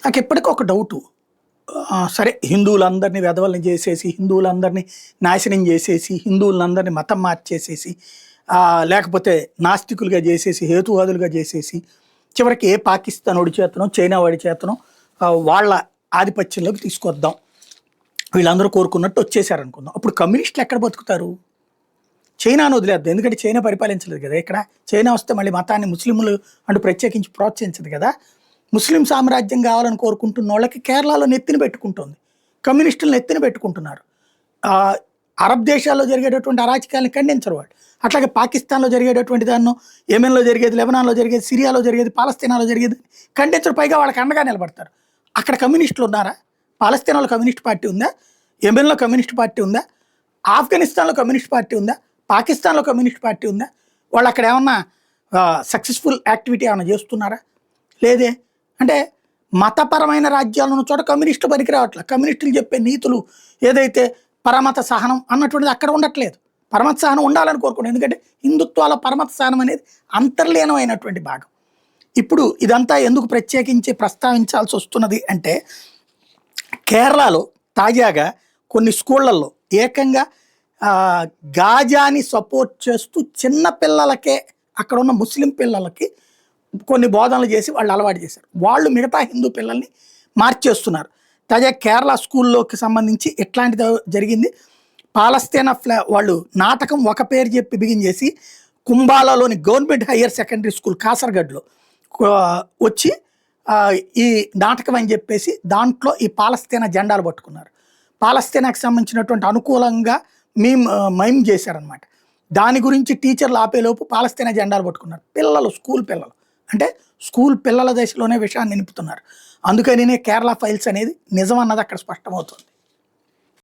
నాకు ఎప్పటికీ ఒక డౌటు. సరే హిందువులందరినీ వెధవల్ని చేసేసి, హిందువులందరినీ నాశనం చేసేసి, హిందువులందరినీ మతం మార్చేసేసి, లేకపోతే నాస్తికులుగా చేసేసి, హేతువాదులుగా చేసేసి, చివరికి ఏ పాకిస్తాన్ వాడి చేతనో, చైనా వాడి చేతనో వాళ్ళ ఆధిపత్యంలోకి తీసుకొద్దాం. వీళ్ళందరూ కోరుకున్నట్టు వచ్చేసారనుకుందాం. అప్పుడు కమ్యూనిస్టులు ఎక్కడ బతుకుతారు? చైనాను వదిలేద్దాం, ఎందుకంటే చైనా పరిపాలించలేదు కదా ఇక్కడ. చైనా వస్తే మళ్ళీ మతాన్ని ముస్లింలు అంటూ ప్రత్యేకించి ప్రోత్సహించదు కదా. ముస్లిం సామ్రాజ్యం కావాలని కోరుకుంటున్న వాళ్ళకి కేరళలో నెత్తిన పెట్టుకుంటుంది, కమ్యూనిస్టులు నెత్తిన పెట్టుకుంటున్నారు. అరబ్ దేశాల్లో జరిగేటటువంటి అరాచకాలను ఖండించరు వాళ్ళు. అట్లాగే పాకిస్తాన్లో జరిగేటటువంటి దాన్ని, యెమెన్లో జరిగేది, లెబనాన్లో జరిగేది, సిరియాలో జరిగేది, పాలస్తీనాలో జరిగేది ఖండించరు. పైగా వాళ్ళకి అండగా నిలబడతారు. అక్కడ కమ్యూనిస్టులు ఉన్నారా? పాలస్తీనాలో కమ్యూనిస్ట్ పార్టీ ఉందా? యెమెన్లో కమ్యూనిస్ట్ పార్టీ ఉందా? ఆఫ్ఘనిస్తాన్లో కమ్యూనిస్ట్ పార్టీ ఉందా? పాకిస్తాన్లో కమ్యూనిస్ట్ పార్టీ ఉందా? వాళ్ళు అక్కడ ఏమన్నా సక్సెస్ఫుల్ యాక్టివిటీ ఏమైనా చేస్తున్నారా? లేదే. అంటే మతపరమైన రాజ్యాలు ఉన్న చోట కమ్యూనిస్టులు పనికి రావట్లేదు. కమ్యూనిస్టులు చెప్పే నీతులు ఏదైతే పరమత సహనం అన్నటువంటిది అక్కడ ఉండట్లేదు. పరమత సహనం ఉండాలని కోరుకుంటాం, ఎందుకంటే హిందుత్వాల పరమత సహనం అనేది అంతర్లీనమైనటువంటి భాగం. ఇప్పుడు ఇదంతా ఎందుకు ప్రత్యేకించి ప్రస్తావించాల్సి వస్తున్నది అంటే, కేరళలో తాజాగా కొన్ని స్కూళ్ళల్లో ఏకంగా గాజాని సపోర్ట్ చేస్తూ చిన్న పిల్లలకే, అక్కడ ఉన్న ముస్లిం పిల్లలకి కొన్ని బోధనలు చేసి వాళ్ళు అలవాటు చేశారు. వాళ్ళు మిగతా హిందూ పిల్లల్ని మార్చేస్తున్నారు. తాజా కేరళ స్కూల్లోకి సంబంధించి ఎట్లాంటిది జరిగింది. పాలస్తీనా వాళ్ళు నాటకం ఒక పేరు చెప్పి బిగిన్ చేసి కుంబాలాలోని గవర్నమెంట్ హయ్యర్ సెకండరీ స్కూల్ కాసర్గఢ్లో వచ్చి ఈ నాటకం అని చెప్పేసి దాంట్లో ఈ పాలస్తీనా జెండాలు పట్టుకున్నారు. పాలస్తీనాకి సంబంధించినటువంటి అనుకూలంగా మైమ్ చేశారనమాట. దాని గురించి టీచర్లు ఆపేలోపు పాలస్తీనా జెండాలు పట్టుకున్నారు. పిల్లలు, స్కూల్ పిల్లలు, అంటే స్కూల్ పిల్లల దశలోనే విషయాన్ని నింపుతున్నారు. అందుకనే కేరళ ఫైల్స్ అనేది నిజం అన్నది అక్కడ స్పష్టమవుతుంది.